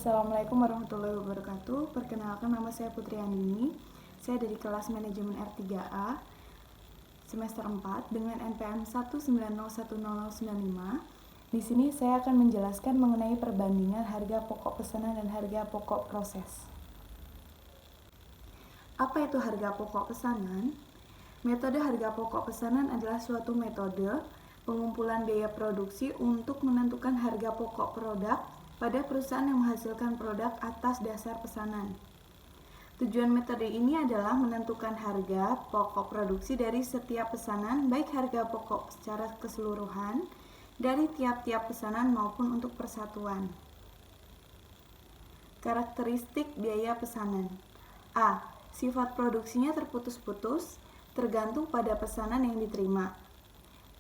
Assalamualaikum warahmatullahi wabarakatuh. Perkenalkan, nama saya Putri Andini. Saya dari kelas manajemen R3A semester 4 dengan NPM 1901095. Di sini saya akan menjelaskan mengenai perbandingan harga pokok pesanan dan harga pokok proses. Apa itu harga pokok pesanan? Metode harga pokok pesanan adalah suatu metode pengumpulan biaya produksi untuk menentukan harga pokok produk pada perusahaan yang menghasilkan produk atas dasar pesanan. Tujuan metode ini adalah menentukan harga pokok produksi dari setiap pesanan, baik harga pokok secara keseluruhan dari tiap-tiap pesanan maupun untuk persatuan. Karakteristik biaya pesanan. A. Sifat produksinya terputus-putus, tergantung pada pesanan yang diterima.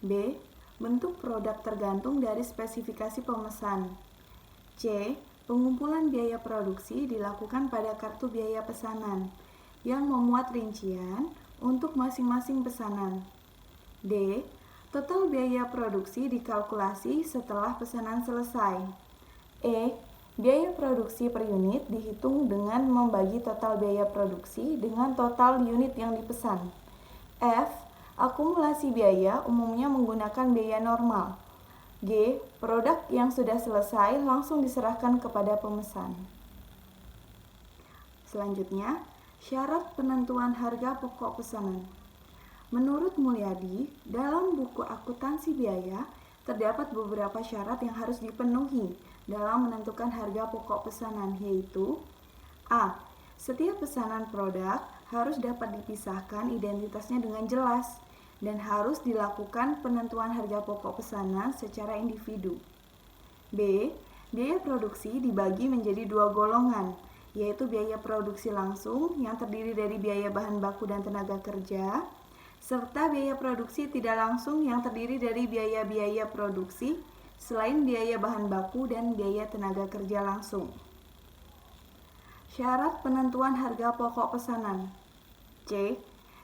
B. Bentuk produk tergantung dari spesifikasi pemesan. C. Pengumpulan biaya produksi dilakukan pada kartu biaya pesanan yang memuat rincian untuk masing-masing pesanan. D. Total biaya produksi dikalkulasi setelah pesanan selesai. E. Biaya produksi per unit dihitung dengan membagi total biaya produksi dengan total unit yang dipesan. F. Akumulasi biaya umumnya menggunakan biaya normal. G. Produk yang sudah selesai langsung diserahkan kepada pemesan. Selanjutnya, syarat penentuan harga pokok pesanan. Menurut Mulyadi, dalam buku akuntansi biaya, terdapat beberapa syarat yang harus dipenuhi dalam menentukan harga pokok pesanan, yaitu A. Setiap pesanan produk harus dapat dipisahkan identitasnya dengan jelas dan harus dilakukan penentuan harga pokok pesanan secara individu. B. Biaya produksi dibagi menjadi dua golongan, yaitu biaya produksi langsung yang terdiri dari biaya bahan baku dan tenaga kerja, serta biaya produksi tidak langsung yang terdiri dari biaya-biaya produksi selain biaya bahan baku dan biaya tenaga kerja langsung. Syarat penentuan harga pokok pesanan. C.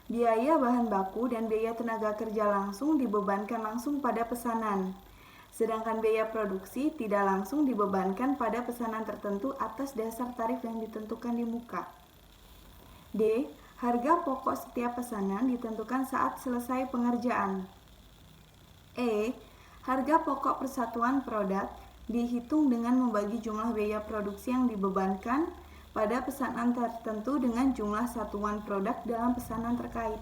Biaya bahan baku dan biaya tenaga kerja langsung dibebankan langsung pada pesanan, sedangkan biaya produksi tidak langsung dibebankan pada pesanan tertentu atas dasar tarif yang ditentukan di muka. D. Harga pokok setiap pesanan ditentukan saat selesai pengerjaan. E. Harga pokok persatuan produk dihitung dengan membagi jumlah biaya produksi yang dibebankan pada pesanan tertentu dengan jumlah satuan produk dalam pesanan terkait.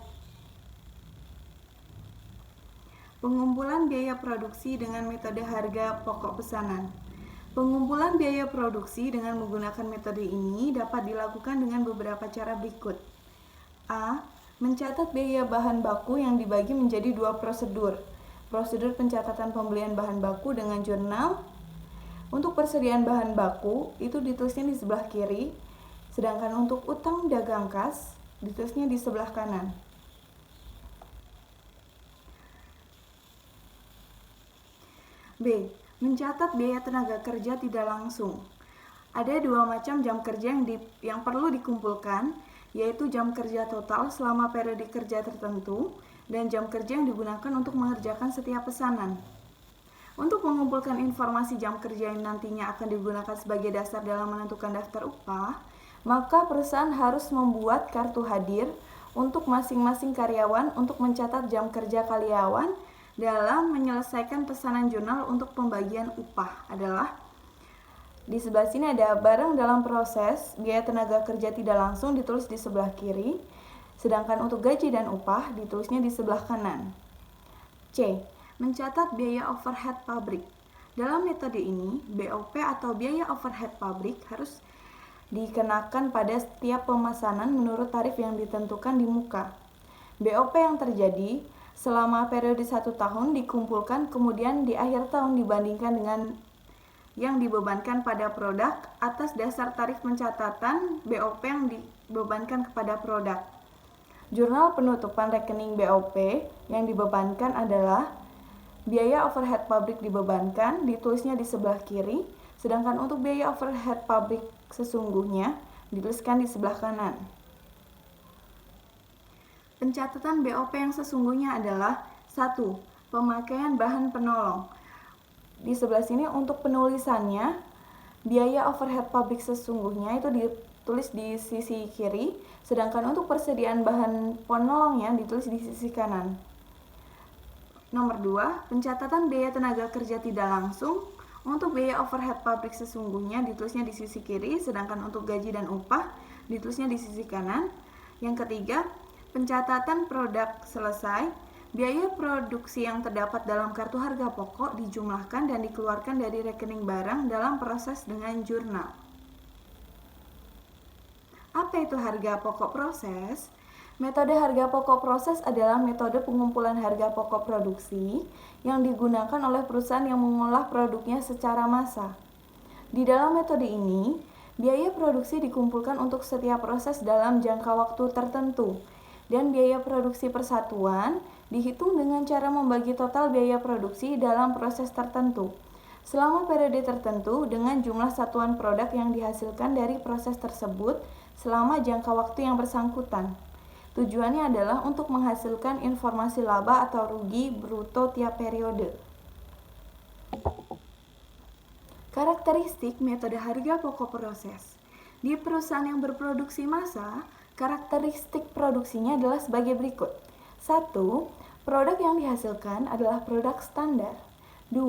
Pengumpulan biaya produksi dengan metode harga pokok pesanan. Pengumpulan biaya produksi dengan menggunakan metode ini dapat dilakukan dengan beberapa cara berikut. A. Mencatat biaya bahan baku yang dibagi menjadi dua prosedur. Prosedur pencatatan pembelian bahan baku dengan jurnal. Untuk persediaan bahan baku, itu ditulisnya di sebelah kiri, sedangkan untuk utang dagang kas, ditulisnya di sebelah kanan. B. Mencatat biaya tenaga kerja tidak langsung. Ada dua macam jam kerja yang perlu dikumpulkan, yaitu jam kerja total selama periode kerja tertentu dan jam kerja yang digunakan untuk mengerjakan setiap pesanan. Untuk mengumpulkan informasi jam kerja yang nantinya akan digunakan sebagai dasar dalam menentukan daftar upah, maka perusahaan harus membuat kartu hadir untuk masing-masing karyawan untuk mencatat jam kerja karyawan dalam menyelesaikan pesanan jurnal untuk pembagian upah adalah di sebelah sini ada barang dalam proses, biaya tenaga kerja tidak langsung ditulis di sebelah kiri, sedangkan untuk gaji dan upah ditulisnya di sebelah kanan. C. Mencatat biaya overhead pabrik. Dalam metode ini, BOP atau biaya overhead pabrik harus dikenakan pada setiap pemesanan menurut tarif yang ditentukan di muka. BOP yang terjadi selama periode 1 tahun dikumpulkan kemudian di akhir tahun dibandingkan dengan yang dibebankan pada produk atas dasar tarif pencatatan BOP yang dibebankan kepada produk. Jurnal penutupan rekening BOP yang dibebankan adalah biaya overhead pabrik dibebankan, ditulisnya di sebelah kiri, sedangkan untuk biaya overhead pabrik sesungguhnya dituliskan di sebelah kanan. Pencatatan BOP yang sesungguhnya adalah 1. Pemakaian bahan penolong. Di sebelah sini untuk penulisannya biaya overhead pabrik sesungguhnya itu ditulis di sisi kiri, sedangkan untuk persediaan bahan penolongnya ditulis di sisi kanan. Nomor 2, pencatatan biaya tenaga kerja tidak langsung. Untuk biaya overhead pabrik sesungguhnya ditulisnya di sisi kiri, sedangkan untuk gaji dan upah ditulisnya di sisi kanan. Yang ketiga, pencatatan produk selesai. Biaya produksi yang terdapat dalam kartu harga pokok dijumlahkan dan dikeluarkan dari rekening barang dalam proses dengan jurnal. Apa itu harga pokok proses? Metode harga pokok proses adalah metode pengumpulan harga pokok produksi yang digunakan oleh perusahaan yang mengolah produknya secara massal. Di dalam metode ini, biaya produksi dikumpulkan untuk setiap proses dalam jangka waktu tertentu, dan biaya produksi persatuan dihitung dengan cara membagi total biaya produksi dalam proses tertentu selama periode tertentu dengan jumlah satuan produk yang dihasilkan dari proses tersebut selama jangka waktu yang bersangkutan. Tujuannya adalah untuk menghasilkan informasi laba atau rugi bruto tiap periode. Karakteristik metode harga pokok proses. Di perusahaan yang berproduksi massa, karakteristik produksinya adalah sebagai berikut. 1. Produk yang dihasilkan adalah produk standar. 2.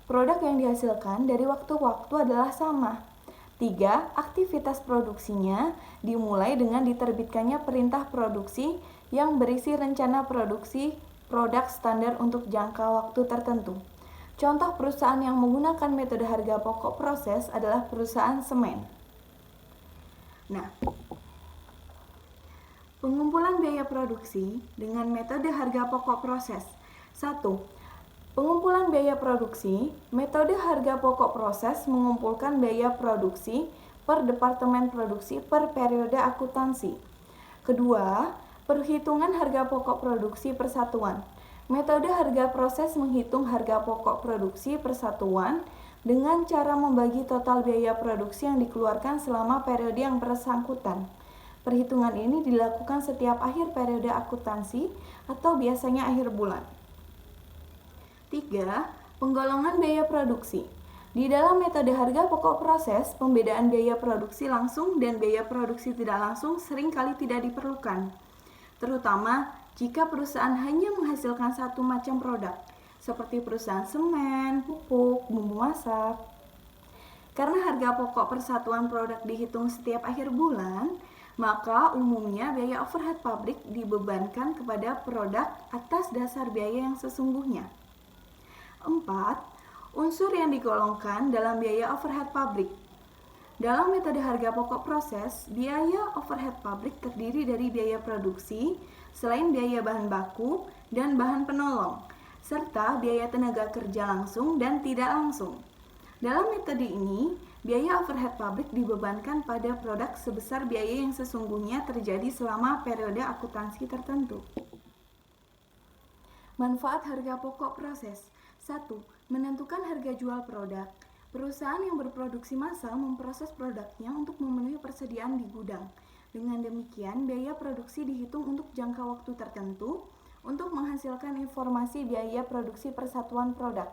Produk yang dihasilkan dari waktu ke waktu adalah sama. 3. Aktivitas produksinya dimulai dengan diterbitkannya perintah produksi yang berisi rencana produksi produk standar untuk jangka waktu tertentu. Contoh perusahaan yang menggunakan metode harga pokok proses adalah perusahaan semen. Nah, pengumpulan biaya produksi dengan metode harga pokok proses. 1. Pengumpulan biaya produksi. Metode harga pokok proses mengumpulkan biaya produksi per departemen produksi per periode akuntansi. Kedua, perhitungan harga pokok produksi persatuan. Metode harga proses menghitung harga pokok produksi persatuan dengan cara membagi total biaya produksi yang dikeluarkan selama periode yang bersangkutan. Perhitungan ini dilakukan setiap akhir periode akuntansi atau biasanya akhir bulan. 3. Penggolongan biaya produksi. Di dalam metode harga pokok proses, pembedaan biaya produksi langsung dan biaya produksi tidak langsung seringkali tidak diperlukan, terutama jika perusahaan hanya menghasilkan satu macam produk, seperti perusahaan semen, pupuk, bumbu masak. Karena harga pokok persatuan produk dihitung setiap akhir bulan, maka umumnya biaya overhead pabrik dibebankan kepada produk atas dasar biaya yang sesungguhnya. 4. Unsur yang digolongkan dalam biaya overhead pabrik. Dalam metode harga pokok proses, biaya overhead pabrik terdiri dari biaya produksi, selain biaya bahan baku dan bahan penolong, serta biaya tenaga kerja langsung dan tidak langsung. Dalam metode ini, biaya overhead pabrik dibebankan pada produk sebesar biaya yang sesungguhnya terjadi selama periode akuntansi tertentu. Manfaat harga pokok proses. 1. Menentukan harga jual produk. Perusahaan yang berproduksi massal memproses produknya untuk memenuhi persediaan di gudang. Dengan demikian, biaya produksi dihitung untuk jangka waktu tertentu untuk menghasilkan informasi biaya produksi persatuan produk.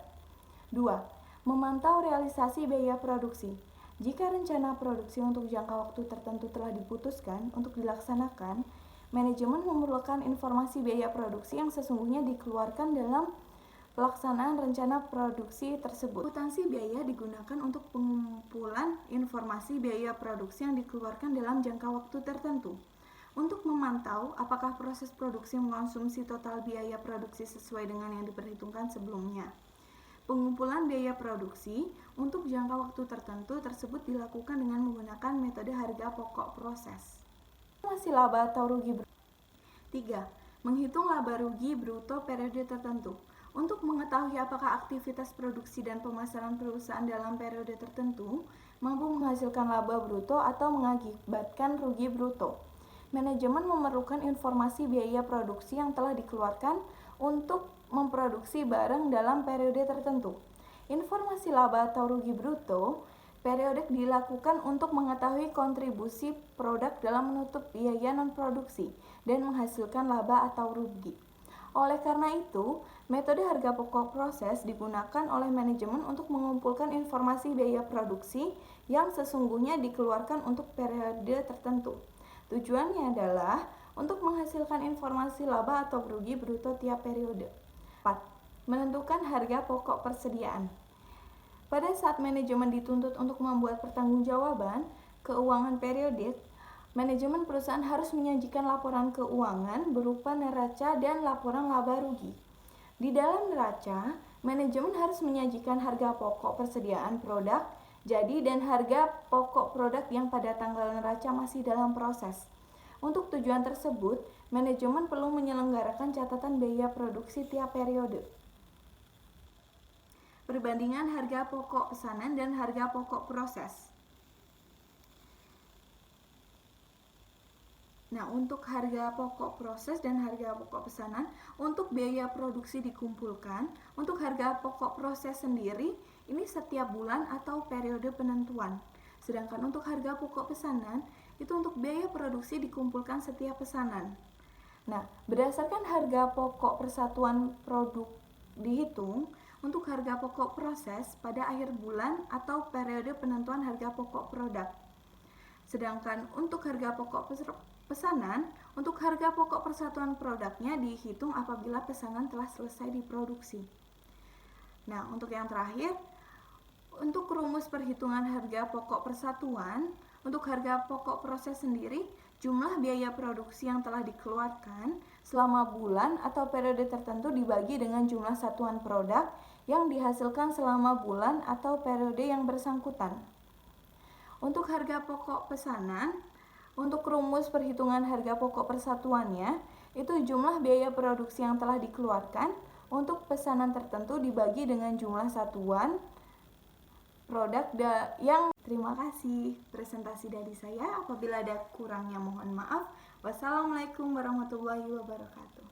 2. Memantau realisasi biaya produksi. Jika rencana produksi untuk jangka waktu tertentu telah diputuskan untuk dilaksanakan, manajemen memerlukan informasi biaya produksi yang sesungguhnya dikeluarkan dalam pelaksanaan rencana produksi tersebut. Akuntansi biaya digunakan untuk pengumpulan informasi biaya produksi yang dikeluarkan dalam jangka waktu tertentu. Untuk memantau apakah proses produksi mengkonsumsi total biaya produksi sesuai dengan yang diperhitungkan sebelumnya. Pengumpulan biaya produksi untuk jangka waktu tertentu tersebut dilakukan dengan menggunakan metode harga pokok proses. Estimasi laba atau rugi bruto. 3. Menghitung laba rugi bruto periode tertentu. Untuk mengetahui apakah aktivitas produksi dan pemasaran perusahaan dalam periode tertentu mampu menghasilkan laba bruto atau mengakibatkan rugi bruto, manajemen memerlukan informasi biaya produksi yang telah dikeluarkan untuk memproduksi barang dalam periode tertentu. Informasi laba atau rugi bruto periodik dilakukan untuk mengetahui kontribusi produk dalam menutup biaya non-produksi dan menghasilkan laba atau rugi. Oleh karena itu, Metode harga pokok proses digunakan oleh manajemen untuk mengumpulkan informasi biaya produksi yang sesungguhnya dikeluarkan untuk periode tertentu. Tujuannya adalah untuk menghasilkan informasi laba atau rugi bruto tiap periode. 4. Menentukan harga pokok persediaan. Pada saat manajemen dituntut untuk membuat pertanggungjawaban keuangan periodik, manajemen perusahaan harus menyajikan laporan keuangan berupa neraca dan laporan laba rugi. Di dalam neraca, manajemen harus menyajikan harga pokok persediaan produk jadi dan harga pokok produk yang pada tanggal neraca masih dalam proses. Untuk tujuan tersebut, manajemen perlu menyelenggarakan catatan biaya produksi tiap periode. Perbandingan harga pokok pesanan dan harga pokok proses. Nah, untuk harga pokok proses dan harga pokok pesanan, untuk biaya produksi dikumpulkan, untuk harga pokok proses sendiri, ini setiap bulan atau periode penentuan. Sedangkan untuk harga pokok pesanan, itu untuk biaya produksi dikumpulkan setiap pesanan. Nah, berdasarkan harga pokok persatuan produk dihitung, untuk harga pokok proses pada akhir bulan atau periode penentuan harga pokok produk. Sedangkan untuk harga pokok pesanan, untuk harga pokok persatuan produknya dihitung apabila pesanan telah selesai diproduksi. Nah, untuk yang terakhir, untuk rumus perhitungan harga pokok persatuan, untuk harga pokok proses sendiri, jumlah biaya produksi yang telah dikeluarkan selama bulan atau periode tertentu dibagi dengan jumlah satuan produk yang dihasilkan selama bulan atau periode yang bersangkutan. Untuk harga pokok pesanan, untuk rumus perhitungan harga pokok persatuannya, itu jumlah biaya produksi yang telah dikeluarkan untuk pesanan tertentu dibagi dengan jumlah satuan produk yang. Terima kasih presentasi dari saya. Apabila ada kurangnya mohon maaf. Wassalamualaikum warahmatullahi wabarakatuh.